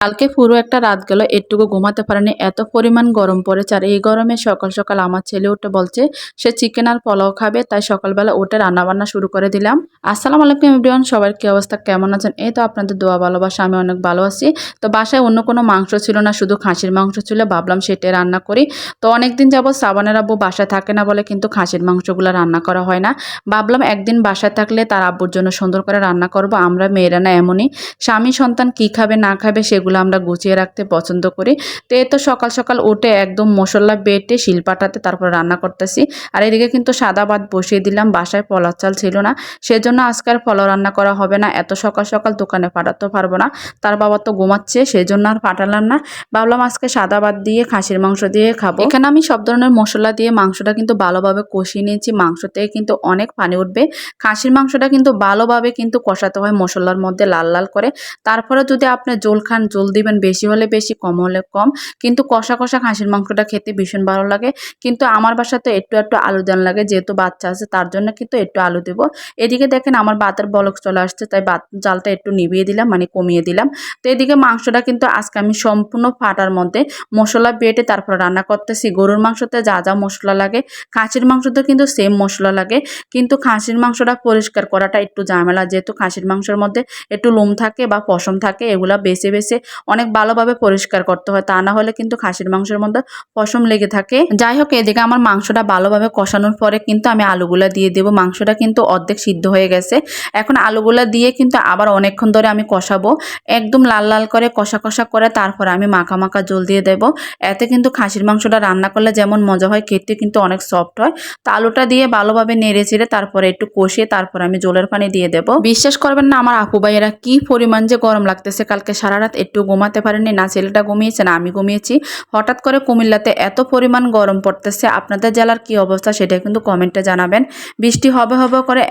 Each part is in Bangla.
কালকে পুরো একটা রাত গেল, একটুকু ঘুমাতে পারেনি, এত পরিমাণ গরম পড়েছে। আর এই গরমে সকাল সকাল আমার ছেলে উঠে বলছে সে চিকেন আর পোলাও খাবে, তাই সকালবেলা উঠে রান্নাবান্না শুরু করে দিলাম। আসসালামু আলাইকুম এভরিওয়ান, সবার কি অবস্থা, কেমন আছেন? এই তো আপনাদের দোয়া ভালোবাসা, আমি অনেক ভালো আছি। তো বাসায় অন্য কোনো মাংস ছিল না, শুধু খাসির মাংস ছিল, ভাবলাম সেটাই রান্না করি। তো অনেকদিন যাবত সাবানের আব্বু বাসায় থাকে না বলে কিন্তু খাসির মাংসগুলো রান্না করা হয় না। ভাবলাম একদিন বাসায় থাকলে তার আব্বুর জন্য সুন্দর করে রান্না করব। আমরা মেয়েরা না এমনই, স্বামী সন্তান কি খাবে না খাবে সেগুলো আমরা গুছিয়ে রাখতে পছন্দ করি। তো এই তো সকাল সকাল উঠে একদম মশলা বেটে শিলপাটাতে তারপর রান্না করতেছি। আর এদিকে কিন্তু সাদা ভাত বসিয়ে দিলাম, বাসায় পোলাও চাল ছিল না, সেজন্য আজকাল পোলাও রান্না করা হবে না। এত সকাল সকাল দোকানে পাঠাতে পারবো না, তার বাবা তো ঘুমাচ্ছে, সেজন্য আর পাঠালাম না। ভাবলাম আজকে সাদা ভাত দিয়ে খাসির মাংস দিয়ে খাবো। এখানে আমি সব ধরনের মশলা দিয়ে মাংসটা কিন্তু ভালোভাবে কষিয়ে নিয়েছি। মাংস থেকে কিন্তু অনেক পানি উঠবে। খাসির মাংসটা কিন্তু ভালোভাবে কিন্তু কষাতে হয় মশলার মধ্যে লাল লাল করে। তারপরে যদি আপনি ঝোল খান, ঝোল দিবেন, বেশি হলে বেশি, কম হলে কম। কিন্তু কষা কষা খাসির মাংসটা খেতে ভীষণ ভালো লাগে। কিন্তু আমার বাসাতে একটু একটু আলু দেন লাগে, যেহেতু বাচ্চা আছে তার জন্য কিন্তু একটু আলু দেবো। এদিকে দেখেন আমার ভাতের বলক চলে আসছে, তাই ভাত জালটা একটু নিভিয়ে দিলাম, মানে কমিয়ে দিলাম। তো এদিকে মাংসটা কিন্তু আজকে আমি সম্পূর্ণ ফাটার মধ্যে মশলা বেটে তারপর রান্না করতেছি। গরুর মাংসতে যা যা মশলা লাগে খাসির মাংসতে কিন্তু সেম মশলা লাগে। কিন্তু খাসির মাংসটা পরিষ্কার করাটা একটু ঝামেলা, যেহেতু খাসির মাংসের মধ্যে একটু লোম থাকে বা পশম থাকে, এগুলা বেছে বেছে অনেক ভালোভাবে পরিষ্কার করতে হয়, তা না হলে কিন্তু খাসির মাংসের মধ্যে পশম লেগে থাকে। যাই হোক, এদিকে আমার মাংসটা ভালোভাবে কষানোর পরে কিন্তু আমি আলুগুলা দিয়ে দেবো। মাংসটা কিন্তু অর্ধেক সিদ্ধ হয়ে গেছে। এখন আলুগুলা দিয়ে কিন্তু আবার অনেকক্ষণ ধরে আমি কষাবো, একদম লাল লাল করে কষা কষা করে তারপরে আমি মাখা মাখা জল দিয়ে দেবো। এতে কিন্তু খাসির মাংসটা রান্না করলে যেমন মজা হয়, খেতে কিন্তু অনেক সফট হয়। তো আলুটা দিয়ে ভালোভাবে নেড়ে চেড়ে তারপরে একটু কষিয়ে তারপর আমি জলের পানি দিয়ে দেবো। বিশ্বাস করবেন না, আমার আপু ভাইয়েরা কি পরিমাণ যে গরম লাগতেছে, কালকে সারা রাত একটু ঘুমাতে পারেনি, না ছেলেটা ঘুমিয়েছে না আমি ঘুমিয়েছি। হঠাৎ করে কুমিল্লাতে এত পরিমাণ গরম পড়তেছে। আপনাদের জেলার কি অবস্থা সেটা কিন্তু কমেন্টে জানাবেন। বৃষ্টি হবে হবে করে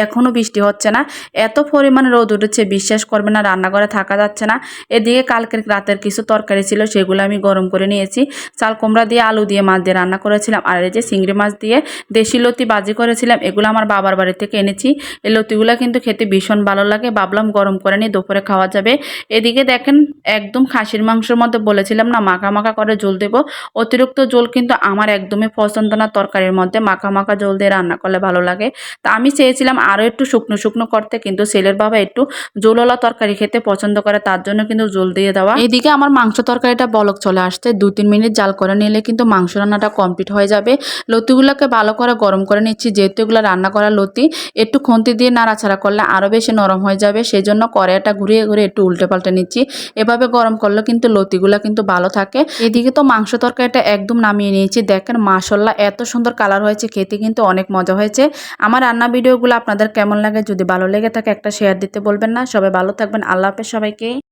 এখনো বৃষ্টি হচ্ছে না, এত পরিমাণ রোদ উঠেছে, বিশ্বাস করবেন না, রান্নাঘরে থাকা যাচ্ছে না। এদিকে কালকের রাতের কিছু তরকারি ছিল, সেগুলো আমি গরম করে নিয়েছি। চাল কুমড়া দিয়ে, আলু দিয়ে, মাছ দিয়ে রান্না করেছিলাম। আর এই যে চিংড়ি মাছ দিয়ে দেশি লতি বাজি করেছিলাম, এগুলো আমার বাবার বাড়ি থেকে এনেছি। এই লতিগুলো কিন্তু খেতে ভীষণ ভালো লাগে, ভাবলাম গরম করে নিয়ে দুপুরে খাওয়া যাবে। এদিকে দেখেন একদম খাসির মাংসের মধ্যে বলেছিলাম না মাখা মাখা করে ঝোল দেবো, অতিরিক্ত ঝোল কিন্তু আমার একদমই পছন্দ না। তরকারির মধ্যে মাখা মাখা ঝোল দিয়ে রান্না করলে ভালো লাগে। তা আমি চেয়েছিলাম আরও একটু শুকনো শুকনো করতে, কিন্তু ছেলের বাবা একটু ঝোলওয়ালা তরকারি খেতে পছন্দ করে, তার জন্য কিন্তু ঝোল দিয়ে দেওয়া। এইদিকে আমার মাংস তরকারিটা বলক চলে আসতে 2-3 মিনিট জাল করে নিলে কিন্তু মাংস রান্নাটা কমপ্লিট হয়ে যাবে। লতিগুলোকে ভালো করে গরম করে নিচ্ছি, যেহেতু এগুলো রান্না করা লতি, একটু খুন্তি দিয়ে নাড়াচাড়া করলে আরও বেশি নরম হয়ে যাবে, সেই জন্য কড়াইটা ঘুরিয়ে ঘুরিয়ে একটু উল্টে পাল্টে নিচ্ছি। এভাবে গরম করলে কিন্তু লতিগুলা কিন্তু ভালো থাকে। এদিকে তো মাংস তরকারিটা একদম নামিয়ে নিয়েছি, দেখেন মাশাআল্লাহ এত সুন্দর কালার হয়েছে, খেতে কিন্তু অনেক মজা হয়েছে। আমার রান্না ভিডিওগুলো আপনাদের কেমন লাগে, যদি ভালো লেগে থাকে একটা শেয়ার দিতে বলবেন না। সবাই ভালো থাকবেন, আল্লাহ হাফেজ সবাইকে।